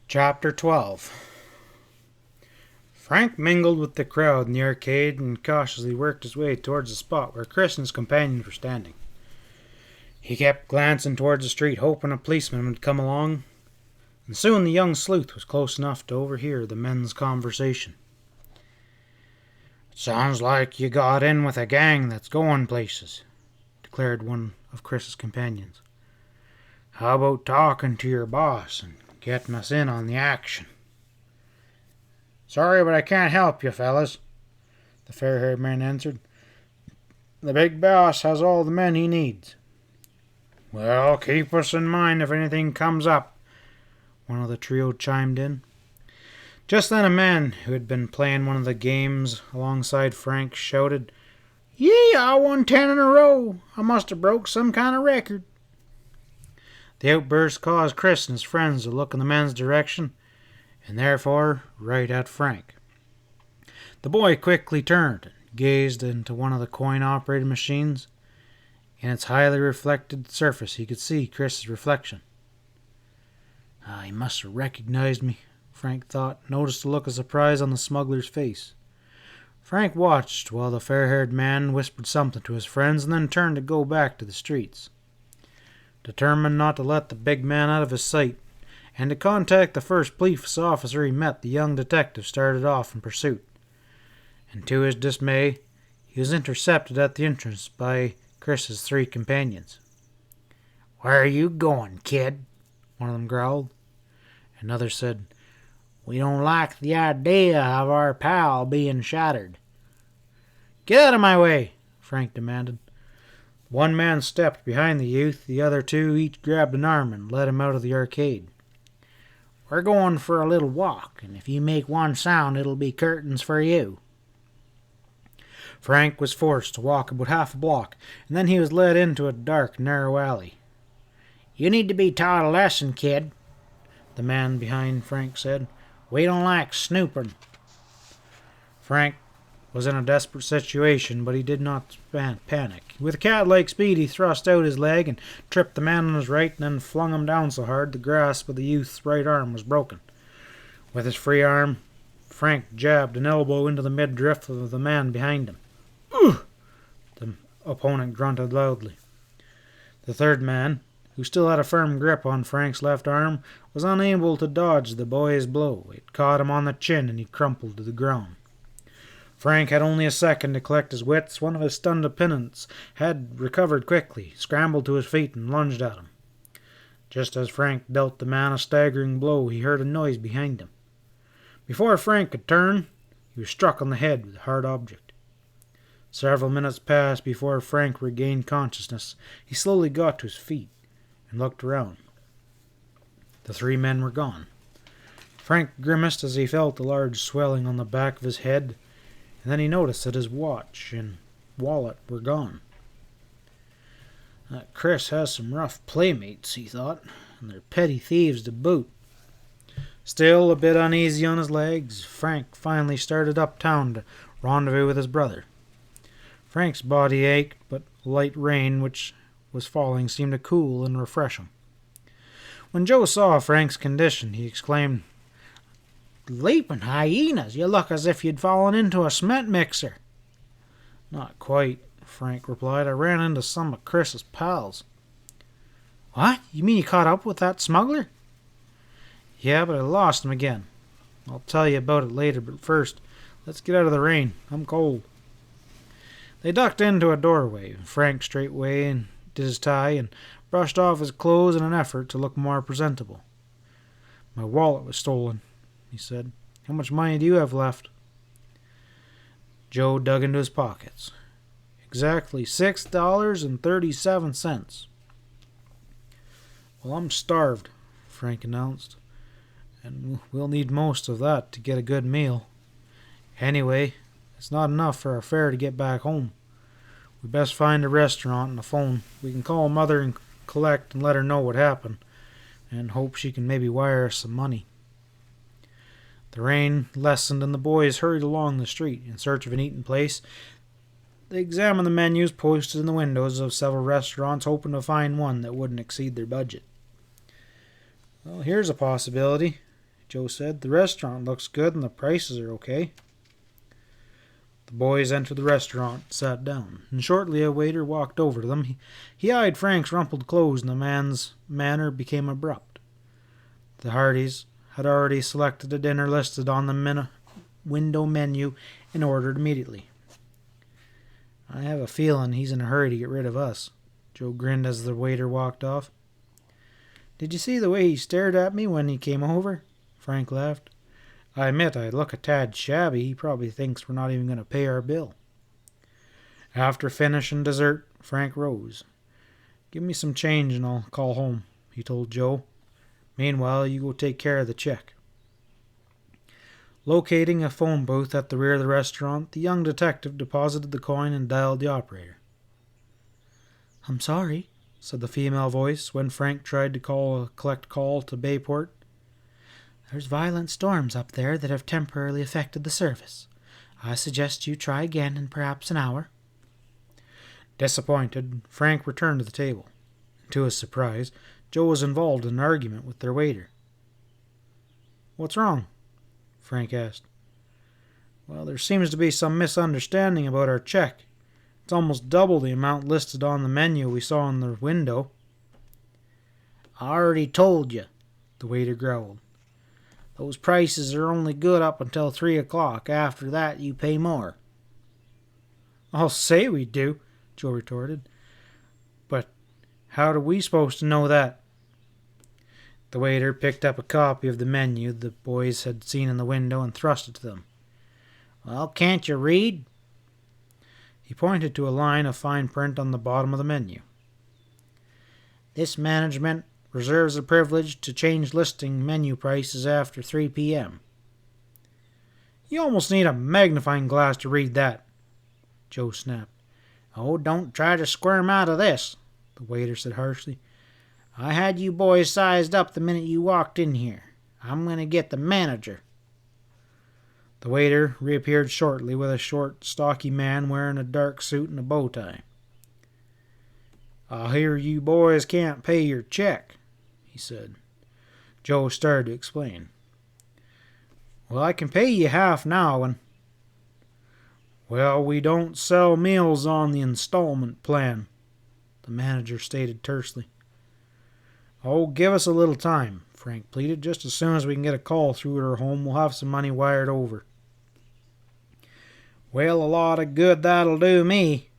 Chapter 12. Frank mingled with the crowd in the arcade and cautiously worked his way towards the spot where Chris and his companions were standing. He kept glancing towards the street, hoping a policeman would come along, and soon the young sleuth was close enough to overhear the men's conversation. "It sounds like you got in with a gang that's going places," declared one of Chris's companions. "How about talking to your boss and getting us in on the action?" "Sorry, but I can't help you, fellas," the fair-haired man answered. "The big boss has all the men he needs." "Well, keep us in mind if anything comes up," one of the trio chimed in. Just then a man who had been playing one of the games alongside Frank shouted, "Yee, I won 10 in a row. I must have broke some kind of record." The outburst caused Chris and his friends to look in the men's direction, and therefore right at Frank. The boy quickly turned and gazed into one of the coin-operated machines. In its highly reflected surface he could see Chris's reflection. He must have recognized me, Frank thought, noticed a look of surprise on the smuggler's face. Frank watched while the fair-haired man whispered something to his friends and then turned to go back to the streets. Determined not to let the big man out of his sight, and to contact the first police officer he met, the young detective started off in pursuit. And to his dismay, he was intercepted at the entrance by Chris's 3 companions. "Where are you going, kid?" one of them growled. Another said, "We don't like the idea of our pal being shattered." "Get out of my way," Frank demanded. One man stepped behind the youth, the other 2 each grabbed an arm and led him out of the arcade. "We're going for a little walk, and if you make one sound it'll be curtains for you." Frank was forced to walk about half a block, and then he was led into a dark, narrow alley. "You need to be taught a lesson, kid," the man behind Frank said. "We don't like snooping." Frank was in a desperate situation, but he did not panic. With a cat-like speed he thrust out his leg and tripped the man on his right, and then flung him down so hard the grasp of the youth's right arm was broken. With his free arm, Frank jabbed an elbow into the midriff of the man behind him. "Ugh!" the opponent grunted loudly. The third man, who still had a firm grip on Frank's left arm, was unable to dodge the boy's blow. It caught him on the chin and he crumpled to the ground. Frank had only a second to collect his wits. One of his stunned opponents had recovered quickly, scrambled to his feet, and lunged at him. Just as Frank dealt the man a staggering blow, he heard a noise behind him. Before Frank could turn, he was struck on the head with a hard object. Several minutes passed before Frank regained consciousness. He slowly got to his feet and looked around. The 3 men were gone. Frank grimaced as he felt a large swelling on the back of his head, and then he noticed that his watch and wallet were gone. "Chris has some rough playmates," he thought, "and they're petty thieves to boot." Still a bit uneasy on his legs, Frank finally started uptown to rendezvous with his brother. Frank's body ached, but light rain which was falling seemed to cool and refresh him. When Joe saw Frank's condition, he exclaimed, "Leaping hyenas, you look as if you'd fallen into a cement mixer." "Not quite," Frank replied. "I ran into some of Chris's pals." "What? You mean you caught up with that smuggler?" "Yeah, but I lost him again. I'll tell you about it later, but first, let's get out of the rain. I'm cold." They ducked into a doorway. Frank straightway did his tie and brushed off his clothes in an effort to look more presentable. "My wallet was stolen," he said. "How much money do you have left?" Joe dug into his pockets. "Exactly $6.37. "Well, I'm starved," Frank announced, "and we'll need most of that to get a good meal. Anyway, it's not enough for our fare to get back home. We best find a restaurant and a phone. We can call Mother and collect and let her know what happened, and hope she can maybe wire us some money." The rain lessened and the boys hurried along the street in search of an eating place. They examined the menus posted in the windows of several restaurants, hoping to find one that wouldn't exceed their budget. "Well, here's a possibility," Joe said. "The restaurant looks good and the prices are okay." The boys entered the restaurant and sat down, and shortly a waiter walked over to them. He eyed Frank's rumpled clothes, and the man's manner became abrupt. The Hardys had already selected a dinner listed on the window menu and ordered immediately. "I have a feeling he's in a hurry to get rid of us." Joe grinned as the waiter walked off. "Did you see the way he stared at me when he came over?" Frank laughed. "I admit I look a tad shabby. He probably thinks we're not even going to pay our bill." After finishing dessert, Frank rose. "Give me some change and I'll call home," he told Joe. "Meanwhile, you go take care of the check." Locating a phone booth at the rear of the restaurant, the young detective deposited the coin and dialed the operator. "I'm sorry," said the female voice when Frank tried to collect call to Bayport. "There's violent storms up there that have temporarily affected the service. I suggest you try again in perhaps an hour." Disappointed, Frank returned to the table. To his surprise, Joe was involved in an argument with their waiter. "What's wrong?" Frank asked. "Well, there seems to be some misunderstanding about our check. It's almost double the amount listed on the menu we saw in the window." "I already told you," the waiter growled. "Those prices are only good up until 3 o'clock. After that, you pay more." "I'll say we do," Joe retorted. "But how are we supposed to know that?" The waiter picked up a copy of the menu the boys had seen in the window and thrust it to them. "Well, can't you read?" He pointed to a line of fine print on the bottom of the menu. "This management reserves the privilege to change listing menu prices after 3 p.m. "You almost need a magnifying glass to read that," Joe snapped. "Oh, don't try to squirm out of this," the waiter said harshly. "I had you boys sized up the minute you walked in here. I'm going to get the manager." The waiter reappeared shortly with a short, stocky man wearing a dark suit and a bow tie. "I hear you boys can't pay your check," he said. Joe started to explain. "Well, I can pay you half now and—" "Well, we don't sell meals on the installment plan," the manager stated tersely. "Oh, give us a little time," Frank pleaded. "Just as soon as we can get a call through to our home, we'll have some money wired over." "Well, a lot of good that'll do me,"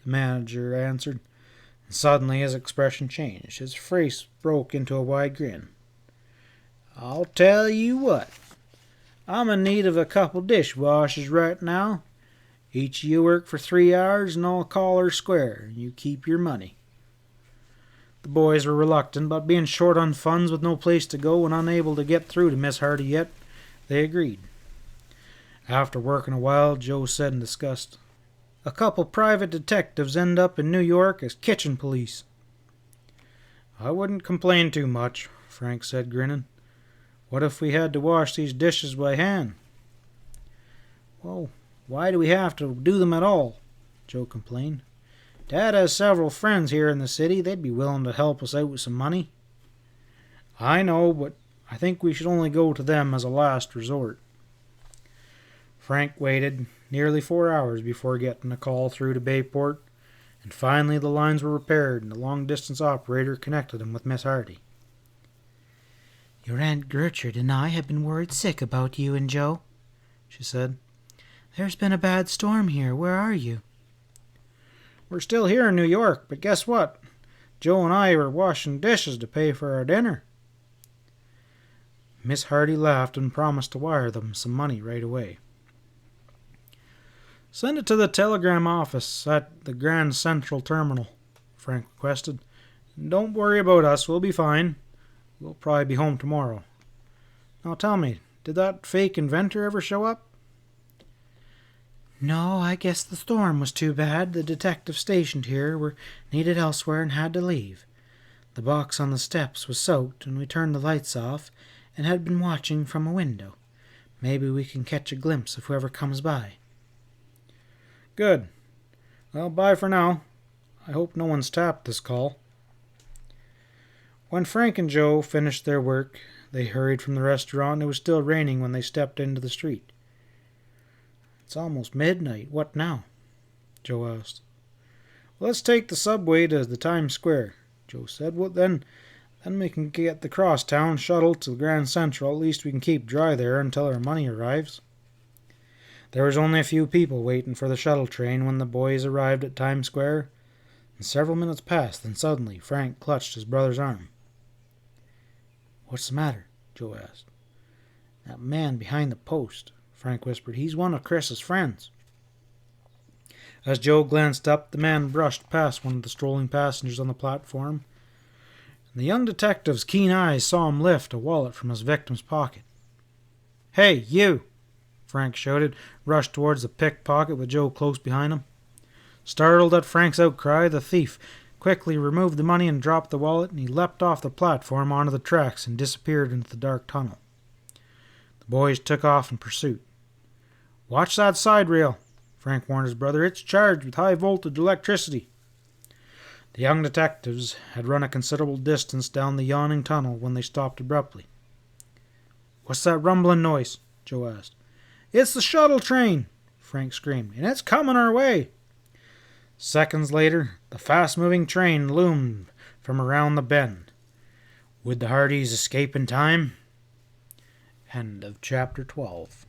the manager answered. And suddenly his expression changed. His face broke into a wide grin. "I'll tell you what. I'm in need of a couple dishwashers right now. Each of you work for 3 hours and I'll call her square, and you keep your money." The boys were reluctant, but being short on funds with no place to go and unable to get through to Miss Hardy yet, they agreed. After working a while, Joe said in disgust, "A couple private detectives end up in New York as kitchen police." "I wouldn't complain too much," Frank said, grinning. "What if we had to wash these dishes by hand?" "Well, why do we have to do them at all?" Joe complained. "Dad has several friends here in the city. They'd be willing to help us out with some money." "I know, but I think we should only go to them as a last resort." Frank waited nearly 4 hours before getting a call through to Bayport, and finally the lines were repaired and the long-distance operator connected him with Miss Hardy. "Your Aunt Gertrude and I have been worried sick about you and Joe," she said. "There's been a bad storm here. Where are you?" "We're still here in New York, but guess what? Joe and I were washing dishes to pay for our dinner." Miss Hardy laughed and promised to wire them some money right away. "Send it to the telegram office at the Grand Central Terminal," Frank requested. "Don't worry about us. We'll be fine. We'll probably be home tomorrow. Now tell me, did that fake inventor ever show up?" "No, I guess the storm was too bad. The detectives stationed here were needed elsewhere and had to leave. The box on the steps was soaked, and we turned the lights off and had been watching from a window. Maybe we can catch a glimpse of whoever comes by." "Good. Well, bye for now. I hope no one's tapped this call." When Frank and Joe finished their work, They hurried from the restaurant. It was still raining when they stepped into the street. It's almost midnight. What now? Joe asked. Well, let's take the subway to the Times Square, Joe said. Well, then we can get the crosstown shuttle to the Grand Central. At least we can keep dry there until our money arrives. There was only a few people waiting for the shuttle train when the boys arrived at Times Square, and several minutes passed. Then suddenly Frank clutched his brother's arm. What's the matter? Joe asked. That man behind the post, Frank whispered. He's one of Chris's friends. As Joe glanced up, the man brushed past one of the strolling passengers on the platform, and the young detective's keen eyes saw him lift a wallet from his victim's pocket. Hey, you! Frank shouted, rushed towards the pickpocket with Joe close behind him. Startled at Frank's outcry, the thief quickly removed the money and dropped the wallet, and he leapt off the platform onto the tracks and disappeared into the dark tunnel. The boys took off in pursuit. Watch that side rail, Frank warned his brother. It's charged with high-voltage electricity. The young detectives had run a considerable distance down the yawning tunnel when they stopped abruptly. What's that rumbling noise? Joe asked. It's the shuttle train, Frank screamed, and it's coming our way. Seconds later, the fast-moving train loomed from around the bend. Would the Hardys escape in time? End of chapter 12.